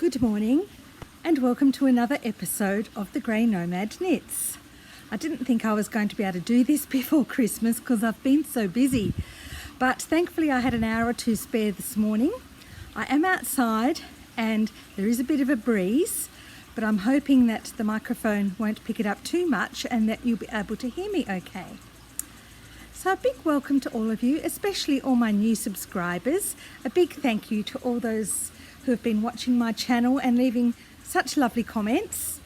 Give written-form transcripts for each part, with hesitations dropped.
Good morning and welcome to another episode of the Grey Nomad Knits. I didn't think I was going to be able to do this before Christmas because I've been so busy, but thankfully I had an hour or two spare this morning. I am outside and there is a bit of a breeze, but I'm hoping that the microphone won't pick it up too much and that you'll be able to hear me okay. So a big welcome to all of you, especially all my new subscribers. A big thank you to all those who have been watching my channel and leaving such lovely comments.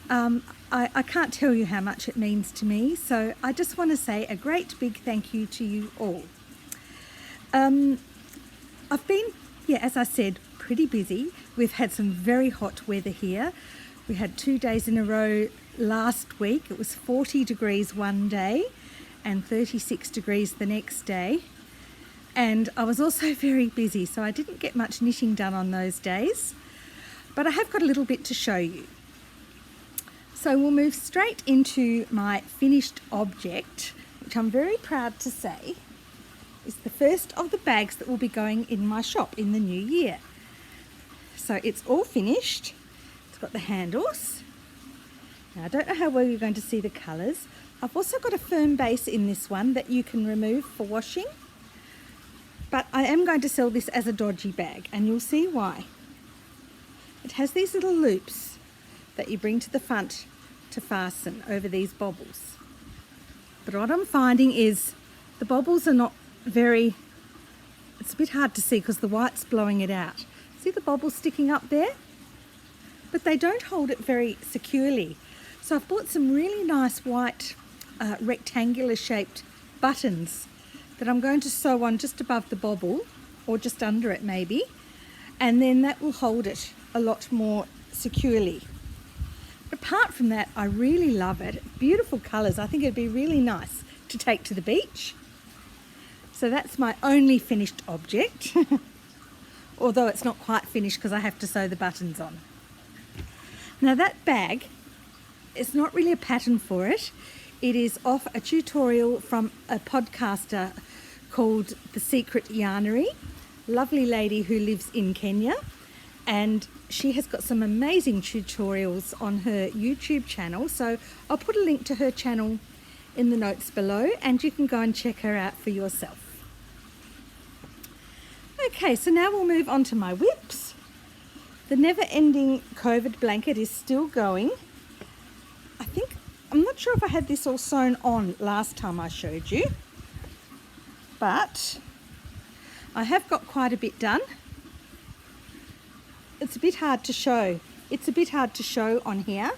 I can't tell you how much it means to me, so I just want to say a great big thank you to you all. I've been, as I said, pretty busy. We've had some very hot weather here. We had 2 days in a row last week. It was 40 degrees one day and 36 degrees the next day. And I was also very busy, so I didn't get much knitting done on those days. But I have got a little bit to show you. So we'll move straight into my finished object, which I'm very proud to say is the first of the bags that will be going in my shop in the new year. So it's all finished. It's got the handles. Now I don't know how well you're going to see the colours. I've also got a firm base in this one that you can remove for washing. But I am going to sell this as a dodgy bag, and you'll see why. It has these little loops that you bring to the front to fasten over these bobbles. But what I'm finding is the bobbles are not very, it's a bit hard to see because the white's blowing it out. See the bobbles sticking up there? But they don't hold it very securely. So I've bought some really nice white rectangular shaped buttons that I'm going to sew on just above the bobble or just under it maybe, and then that will hold it a lot more securely. But apart from that, I really love it. Beautiful colours. I think it'd be really nice to take to the beach. So that's my only finished object, although it's not quite finished because I have to sew the buttons on. Now that bag, it's not really a pattern for it. It is off a tutorial from a podcaster called the Secret Yarnery, lovely lady who lives in Kenya, and she has got some amazing tutorials on her YouTube channel. So I'll put a link to her channel in the notes below and you can go and check her out for yourself. Okay, so now we'll move on to my whips. The never-ending COVID blanket is still going. I'm not sure if I had this all sewn on last time I showed you, but I have got quite a bit done. It's a bit hard to show. It's a bit hard to show on here.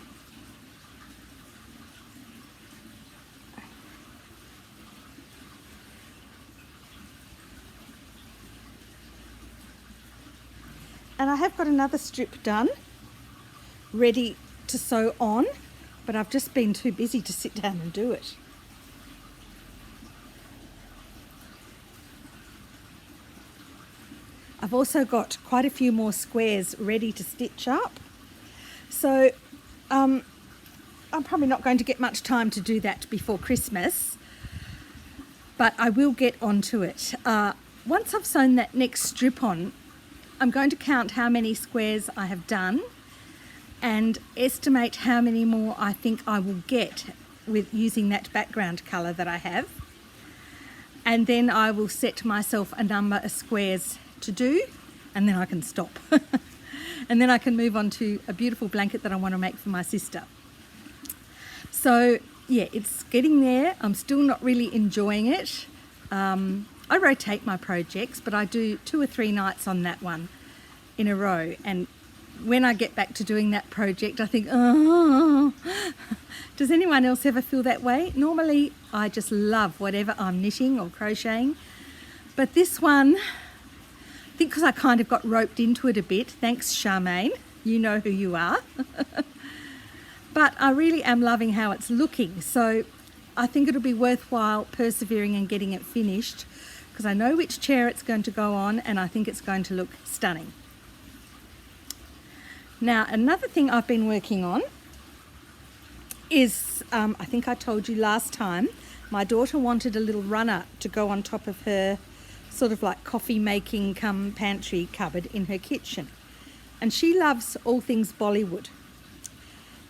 And I have got another strip done, ready to sew on. But I've just been too busy to sit down and do it. I've also got quite a few more squares ready to stitch up. So I'm probably not going to get much time to do that before Christmas, but I will get onto it. Once I've sewn that next strip on, I'm going to count how many squares I have done and estimate how many more I think I will get with using that background colour that I have. And then I will set myself a number of squares to do, and then I can stop. And then I can move on to a beautiful blanket that I want to make for my sister. So yeah, it's getting there. I'm still not really enjoying it. I rotate my projects, but I do 2 or 3 nights on that one in a row, and when I get back to doing that project, I think, oh, does anyone else ever feel that way? Normally, I just love whatever I'm knitting or crocheting. But this one, I think because I kind of got roped into it a bit, thanks Charmaine, you know who you are. But I really am loving how it's looking. So I think it'll be worthwhile persevering and getting it finished because I know which chair it's going to go on and I think it's going to look stunning. Now, another thing I've been working on is, I think I told you last time, my daughter wanted a little runner to go on top of her sort of like coffee making come pantry cupboard in her kitchen. and she loves all things Bollywood.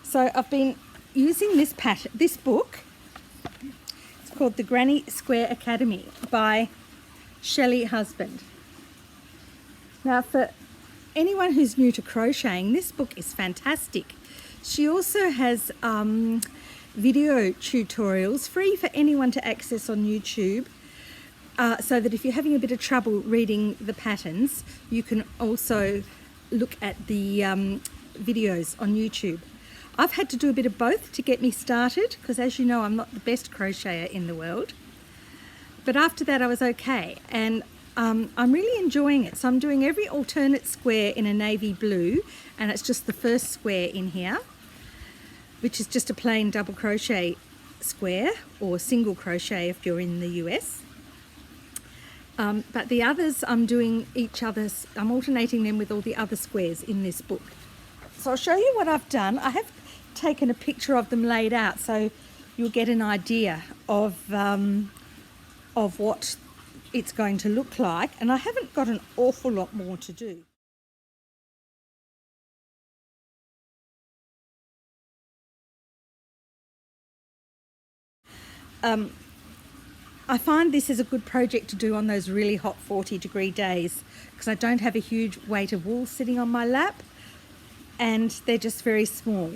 So I've been using this book. It's called The Granny Square Academy by Shelley Husband. Now, for anyone who's new to crocheting, this book is fantastic. She also has video tutorials free for anyone to access on YouTube, so that if you're having a bit of trouble reading the patterns, you can also look at the videos on YouTube. I've had to do a bit of both to get me started, because as you know, I'm not the best crocheter in the world. But after that I was okay, and I'm really enjoying it. So I'm doing every alternate square in a navy blue, and it's just the first square in here, which is just a plain double crochet square, or single crochet if you're in the US. But the others I'm doing I'm alternating them with all the other squares in this book. So I'll show you what I've done. I have taken a picture of them laid out so you'll get an idea of what it's going to look like, and I haven't got an awful lot more to do. I find this is a good project to do on those really hot 40-degree days, because I don't have a huge weight of wool sitting on my lap, and they're just very small.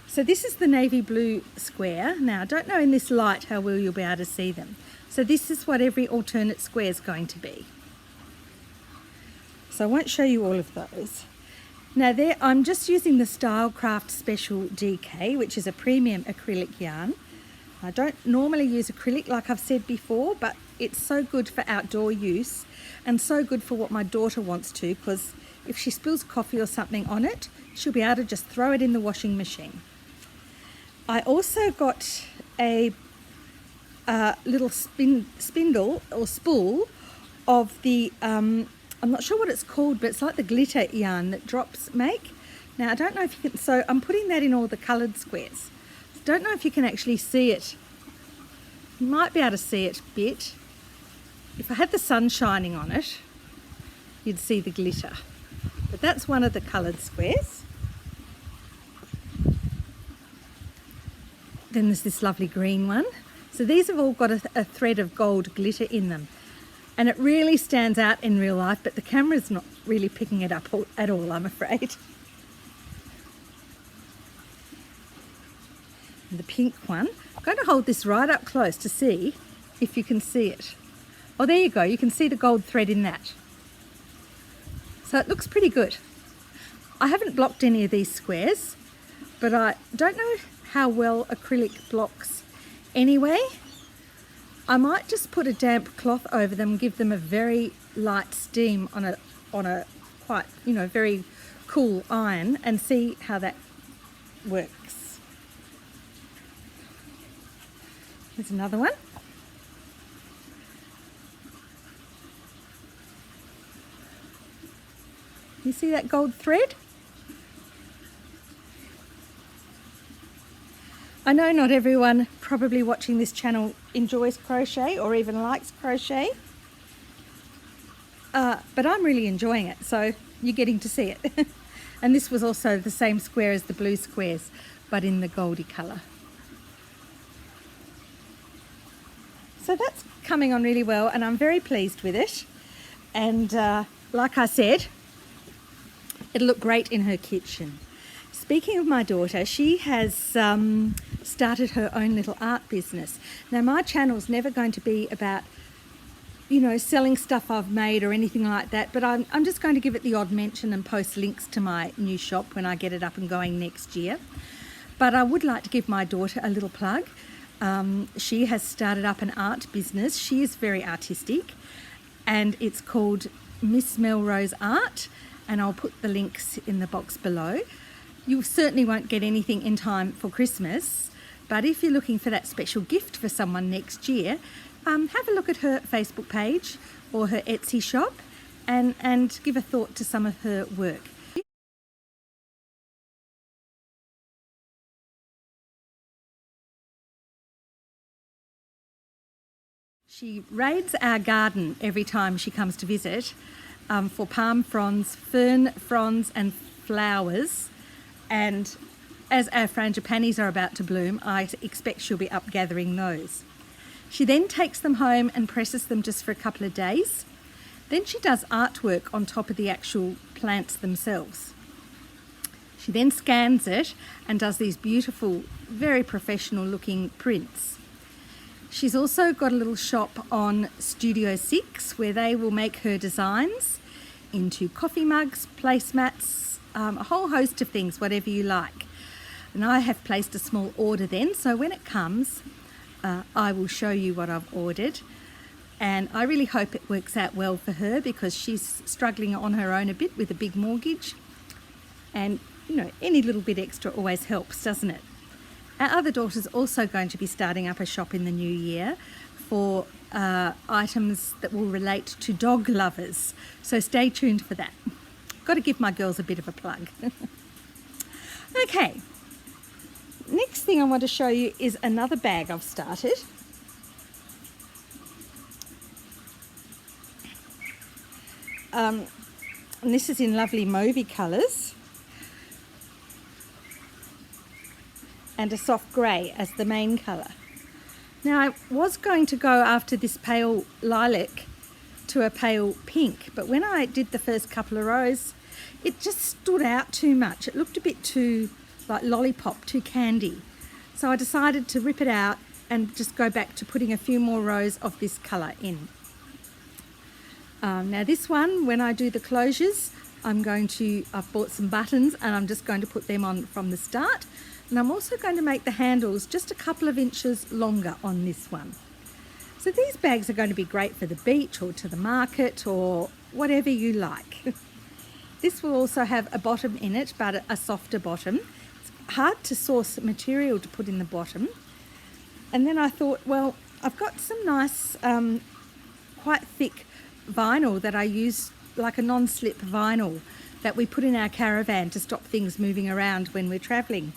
So this is the navy blue square. Now, I don't know in this light how well you'll be able to see them. So this is what every alternate square is going to be. So I won't show you all of those. Now there, I'm just using the Stylecraft Special DK, which is a premium acrylic yarn. I don't normally use acrylic like I've said before, but it's so good for outdoor use and so good for what my daughter wants to, because if she spills coffee or something on it, she'll be able to just throw it in the washing machine. I also got a little spindle or spool of the, I'm not sure what it's called, but it's like the glitter yarn that Drops make. Now I don't know if you can, so I'm putting that in all the coloured squares. Don't know if you can actually see it. You might be able to see it a bit. If I had the sun shining on it, you'd see the glitter. But that's one of the coloured squares. Then there's this lovely green one. So these have all got a thread of gold glitter in them. And it really stands out in real life, but the camera's not really picking it up at all, I'm afraid. The pink one. I'm going to hold this right up close to see if you can see it. Oh, there you go. You can see the gold thread in that. So it looks pretty good. I haven't blocked any of these squares, but I don't know how well acrylic blocks anyway. I might just put a damp cloth over them, give them a very light steam on a quite, very cool iron, and see how that works. There's another one. You see that gold thread? I know not everyone probably watching this channel enjoys crochet or even likes crochet, but I'm really enjoying it, so you're getting to see it. And this was also the same square as the blue squares, but in the goldy colour. So that's coming on really well, and I'm very pleased with it. And like I said, it'll look great in her kitchen. Speaking of my daughter, she has started her own little art business. Now, my channel's never going to be about, selling stuff I've made or anything like that, but I'm just going to give it the odd mention and post links to my new shop when I get it up and going next year. But I would like to give my daughter a little plug. She has started up an art business. She is very artistic, and it's called Miss Melrose Art, and I'll put the links in the box below. You certainly won't get anything in time for Christmas, but if you're looking for that special gift for someone next year, have a look at her Facebook page or her Etsy shop, and give a thought to some of her work. She raids our garden every time she comes to visit for palm fronds, fern fronds and flowers, and as our frangipanis are about to bloom, I expect she'll be up gathering those. She then takes them home and presses them just for a couple of days. Then she does artwork on top of the actual plants themselves. She then scans it and does these beautiful, very professional looking prints. She's also got a little shop on Studio 6 where they will make her designs into coffee mugs, placemats, a whole host of things, whatever you like. And I have placed a small order then, so when it comes, I will show you what I've ordered. And I really hope it works out well for her because she's struggling on her own a bit with a big mortgage. And, you know, any little bit extra always helps, doesn't it? Our other daughter's also going to be starting up a shop in the new year for items that will relate to dog lovers. So stay tuned for that. Got to give my girls a bit of a plug. Okay. Next thing I want to show you is another bag I've started. And this is in lovely mauvey colours and a soft grey as the main colour. Now I was going to go after this pale lilac to a pale pink, but when I did the first couple of rows, it just stood out too much. It looked a bit too like lollipop, too candy. So I decided to rip it out and just go back to putting a few more rows of this colour in. Now this one, when I do the closures, I've bought some buttons and I'm just going to put them on from the start. And I'm also going to make the handles just a couple of inches longer on this one. So these bags are going to be great for the beach or to the market or whatever you like. This will also have a bottom in it, but a softer bottom. It's hard to source material to put in the bottom. And then I thought, well, I've got some nice, quite thick vinyl that I use, like a non-slip vinyl that we put in our caravan to stop things moving around when we're travelling.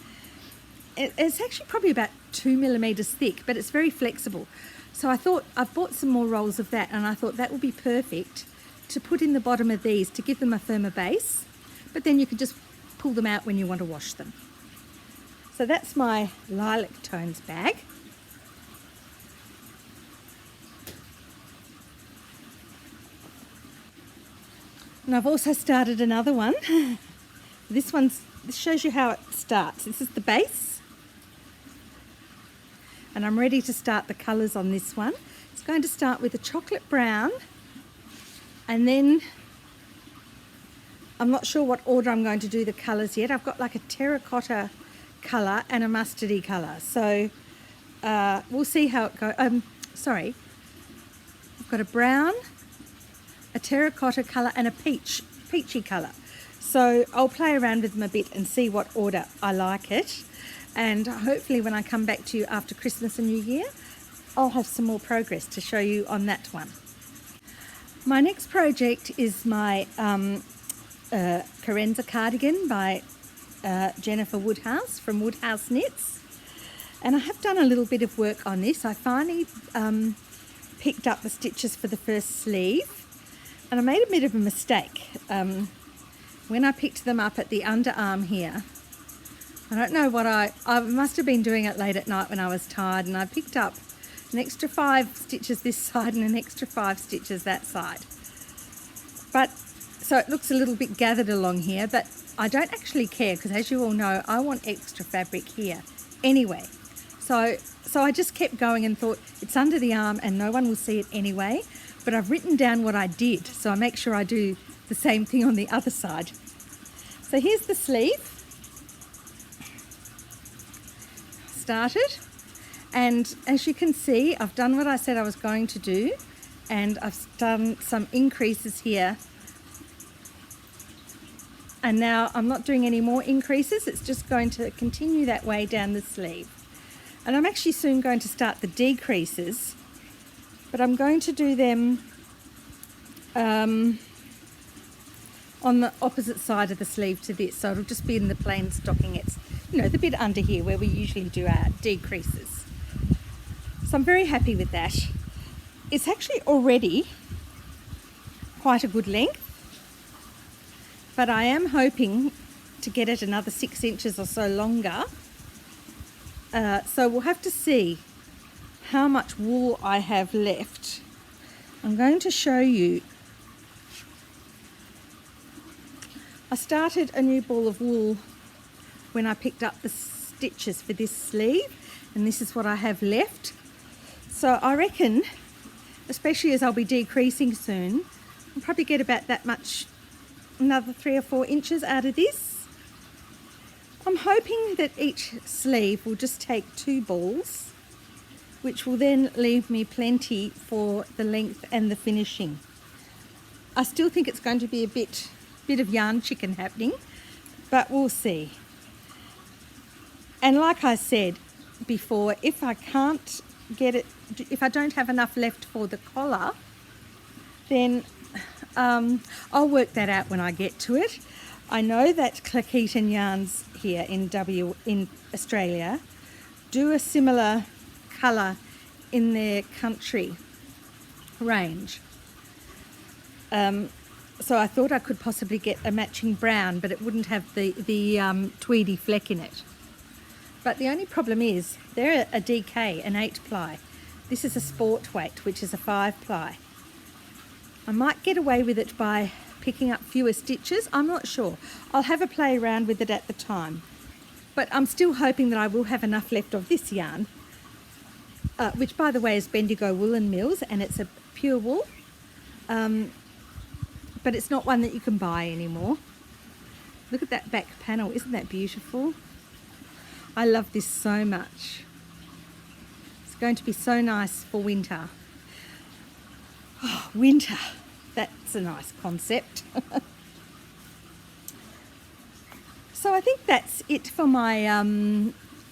It's actually probably about 2 millimetres thick, but it's very flexible. So I thought I've bought some more rolls of that, and I thought that would be perfect to put in the bottom of these to give them a firmer base, but then you can just pull them out when you want to wash them. So that's my lilac tones bag. And I've also started another one. This shows you how it starts. This is the base. And I'm ready to start the colours on this one. It's going to start with a chocolate brown, and then I'm not sure what order I'm going to do the colours yet. I've got like a terracotta colour and a mustardy colour. So we'll see how it goes. I've got a brown, a terracotta colour and a peachy colour. So I'll play around with them a bit and see what order I like it. And hopefully when I come back to you after Christmas and New Year, I'll have some more progress to show you on that one. My next project is my Carrenza cardigan by Jennifer Woodhouse from Woodhouse Knits. And I have done a little bit of work on this. I finally picked up the stitches for the first sleeve, and I made a bit of a mistake. When I picked them up at the underarm here, I don't know what I must have been doing it late at night when I was tired, and I picked up an extra 5 stitches this side and an extra 5 stitches that side. But so it looks a little bit gathered along here, but I don't actually care because, as you all know, I want extra fabric here anyway. So I just kept going and thought it's under the arm and no one will see it anyway, but I've written down what I did, so I make sure I do the same thing on the other side. So here's the sleeve. Started, and as you can see, I've done what I said I was going to do, and I've done some increases here, and now I'm not doing any more increases. It's just going to continue that way down the sleeve, and I'm actually soon going to start the decreases, but I'm going to do them on the opposite side of the sleeve to this, so it'll just be in the plain stockingettes, you know, the bit under here where we usually do our decreases. So I'm very happy with that. It's actually already quite a good length, but I am hoping to get it another 6 inches or so longer. So we'll have to see how much wool I have left. I'm going to show you. I started a new ball of wool when I picked up the stitches for this sleeve, and this is what I have left. So I reckon, especially as I'll be decreasing soon, I'll probably get about that much, another 3 or 4 inches out of this. I'm hoping that each sleeve will just take 2 balls, which will then leave me plenty for the length and the finishing. I still think it's going to be a bit of yarn chicken happening, but we'll see. And like I said before, if I can't get it, if I don't have enough left for the collar, then I'll work that out when I get to it. I know that Cleckheaton Yarns here in Australia do a similar colour in their country range. So I thought I could possibly get a matching brown, but it wouldn't have the tweedy fleck in it. But the only problem is they're a DK, an 8 ply. This is a sport weight, which is a 5 ply. I might get away with it by picking up fewer stitches. I'm not sure. I'll have a play around with it at the time. But I'm still hoping that I will have enough left of this yarn, which by the way is Bendigo Woolen Mills, and it's a pure wool. But it's not one that you can buy anymore. Look at that back panel. Isn't that beautiful? I love this so much. It's going to be so nice for winter. Oh, winter. That's a nice concept. So I think that's it for my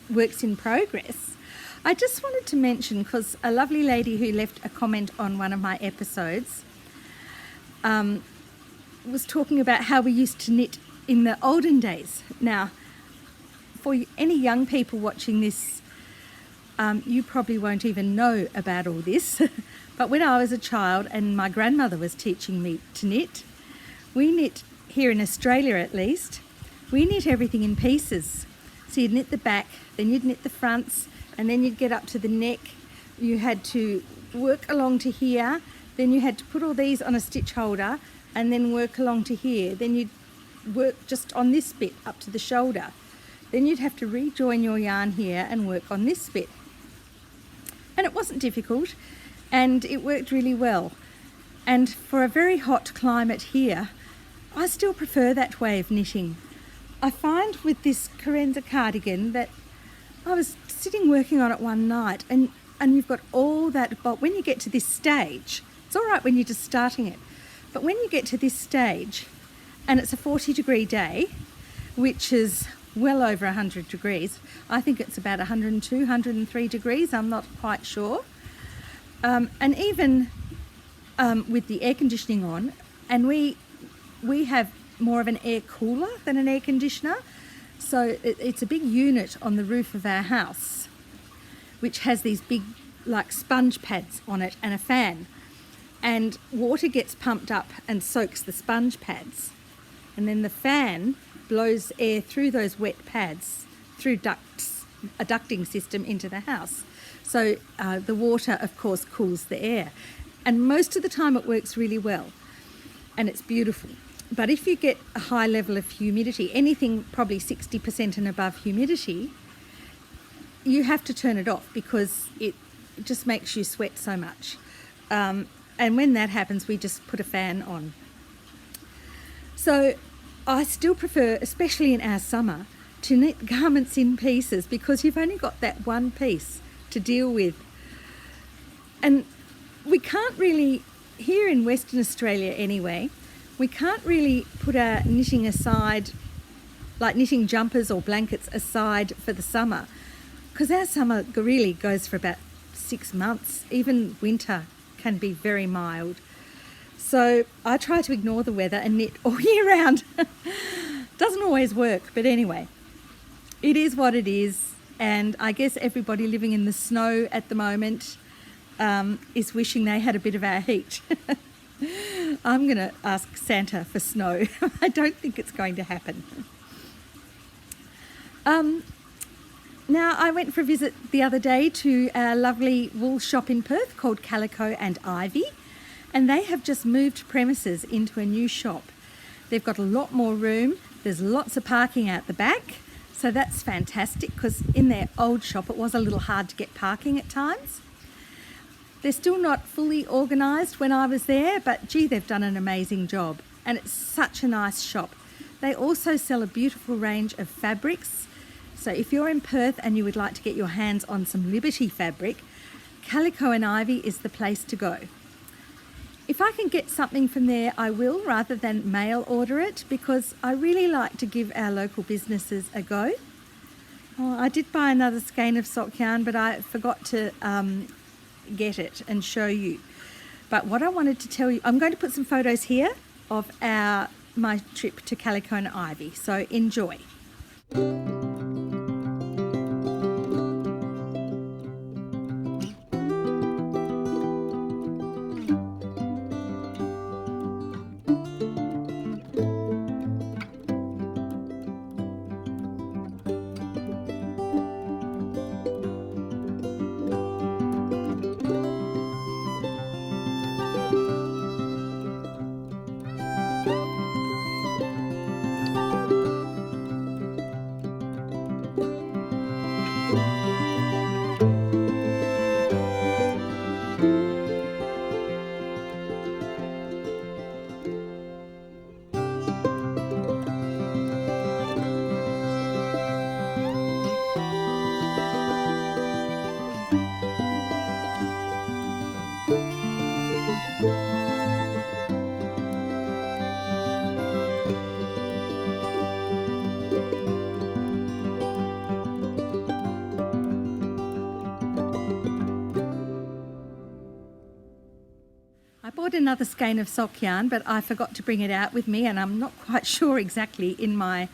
works in progress. I just wanted to mention, because a lovely lady who left a comment on one of my episodes was talking about how we used to knit in the olden days. Now, for any young people watching this, you probably won't even know about all this. But when I was a child and my grandmother was teaching me to knit, we knit, here in Australia at least, we knit everything in pieces. So you'd knit the back, then you'd knit the fronts, and then you'd get up to the neck. You had to work along to here, then you had to put all these on a stitch holder and then work along to here. Then you'd work just on this bit up to the shoulder. Then you'd have to rejoin your yarn here and work on this bit. And it wasn't difficult, and it worked really well. And for a very hot climate here, I still prefer that way of knitting. I find with this Carrenza cardigan that I was sitting working on it one night, and you've got all that, but when you get to this stage, it's all right when you're just starting it, but when you get to this stage and it's a 40-degree day, which is well over 100 degrees, I think it's about 102, 103 degrees, I'm not quite sure, and even with the air conditioning on, and we have more of an air cooler than an air conditioner, so it's a big unit on the roof of our house which has these big like sponge pads on it and a fan, and water gets pumped up and soaks the sponge pads, and then the fan blows air through those wet pads through ducts, a ducting system into the house. So the water of course cools the air, and most of the time it works really well and it's beautiful. But if you get a high level of humidity, anything probably 60% and above humidity, you have to turn it off because it just makes you sweat so much. And when that happens, we just put a fan on. So I still prefer, especially in our summer, to knit garments in pieces because you've only got that one piece to deal with. And we can't really, here in Western Australia anyway, we can't really put our knitting aside, like knitting jumpers or blankets aside for the summer, because our summer really goes for about 6 months. Even winter can be very mild. So I try to ignore the weather and knit all year round. Doesn't always work, but anyway, it is what it is. And I guess everybody living in the snow at the moment is wishing they had a bit of our heat. I'm going to ask Santa for snow. I don't think it's going to happen. Now, I went for a visit the other day to our lovely wool shop in Perth called Calico and Ivy, and they have just moved premises into a new shop. They've got a lot more room. There's lots of parking out the back, so that's fantastic, because in their old shop it was a little hard to get parking at times. They're still not fully organised when I was there, but gee, they've done an amazing job, and it's such a nice shop. They also sell a beautiful range of fabrics. So if you're in Perth and you would like to get your hands on some Liberty fabric, Calico and Ivy is the place to go. If I can get something from there, I will, rather than mail order it, because I really like to give our local businesses a go. Oh, I did buy another skein of sock yarn, but I forgot to get it and show you. But what I wanted to tell you, I'm going to put some photos here of my trip to Calico and Ivy, so enjoy. I bought another skein of sock yarn, but I forgot to bring it out with me, and I'm not quite sure exactly in my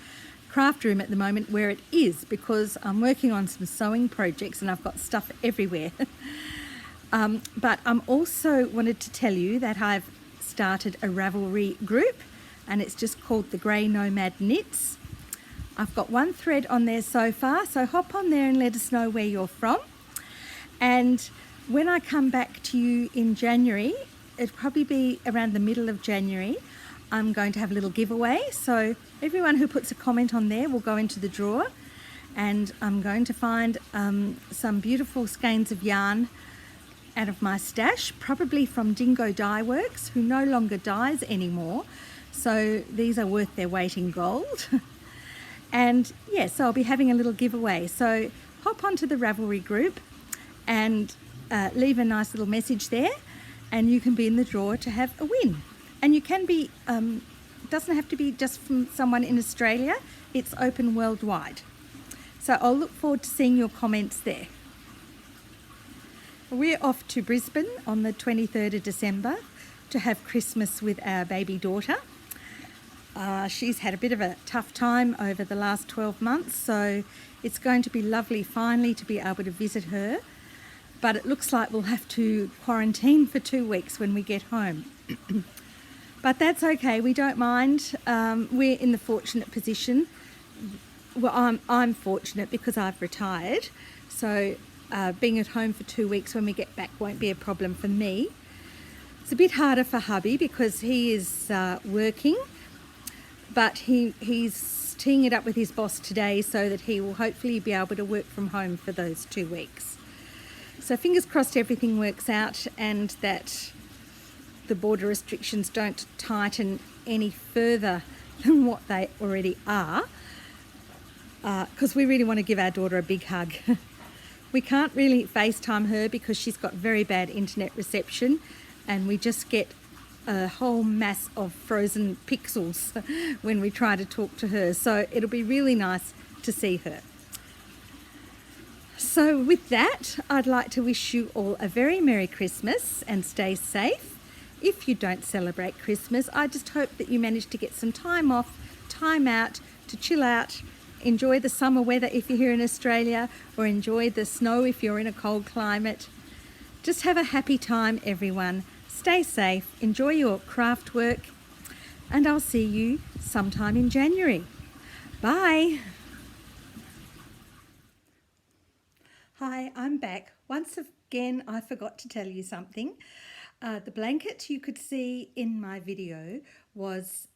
craft room at the moment where it is, because I'm working on some sewing projects and I've got stuff everywhere. But I'm also wanted to tell you that I've started a Ravelry group, and it's just called the Grey Nomad Knits. I've got one thread on there so far, so hop on there and let us know where you're from. And when I come back to you in January, it'll probably be around the middle of January, I'm going to have a little giveaway. So everyone who puts a comment on there will go into the drawer, and I'm going to find some beautiful skeins of yarn out of my stash, probably from Dingo Dyeworks, who no longer dyes anymore. So these are worth their weight in gold. And yes, I'll be having a little giveaway. So hop onto the Ravelry group and leave a nice little message there, and you can be in the draw to have a win. And you can be, doesn't have to be just from someone in Australia, it's open worldwide. So I'll look forward to seeing your comments there. We're off to Brisbane on the 23rd of December to have Christmas with our baby daughter. She's had a bit of a tough time over the last 12 months, so it's going to be lovely finally to be able to visit her. But it looks like we'll have to quarantine for 2 weeks when we get home. But that's okay, we don't mind. We're in the fortunate position. Well, I'm fortunate because I've retired, so being at home for 2 weeks when we get back won't be a problem for me. It's a bit harder for hubby because he is working, but he's teeing it up with his boss today so that he will hopefully be able to work from home for those 2 weeks. So fingers crossed everything works out and that the border restrictions don't tighten any further than what they already are, because we really want to give our daughter a big hug. We can't really FaceTime her because she's got very bad internet reception, and we just get a whole mass of frozen pixels when we try to talk to her. So it'll be really nice to see her. So with that, I'd like to wish you all a very Merry Christmas and stay safe. If you don't celebrate Christmas, I just hope that you manage to get some time off, time out, to chill out, enjoy the summer weather if you're here in Australia, or enjoy the snow if you're in a cold climate. Just have a happy time, everyone. Stay safe, enjoy your craft work, and I'll see you sometime in January. Bye. Hi, I'm back. Once again, I forgot to tell you something. The blanket you could see in my video is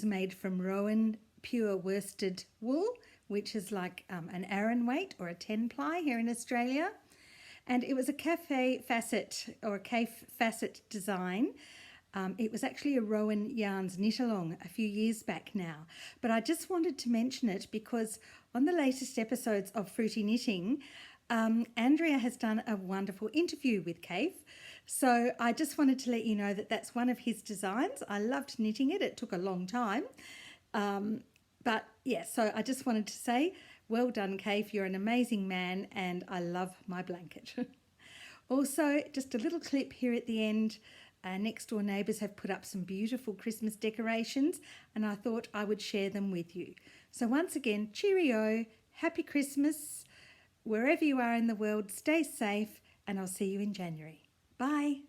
made from Rowan pure worsted wool, which is like an Aran weight or a 10 ply here in Australia. And it was a cafe facet or a cafe facet design. It was actually a Rowan Yarns knit along a few years back now, but I just wanted to mention it because on the latest episodes of Fruity Knitting, Andrea has done a wonderful interview with Cave. So I just wanted to let you know that that's one of his designs. I loved knitting it. It took a long time. But yeah, so I just wanted to say, well done, Cave. You're an amazing man and I love my blanket. Also, just a little clip here at the end. Next door neighbours have put up some beautiful Christmas decorations and I thought I would share them with you. So once again, cheerio, happy Christmas. Wherever you are in the world, stay safe and I'll see you in January. Bye.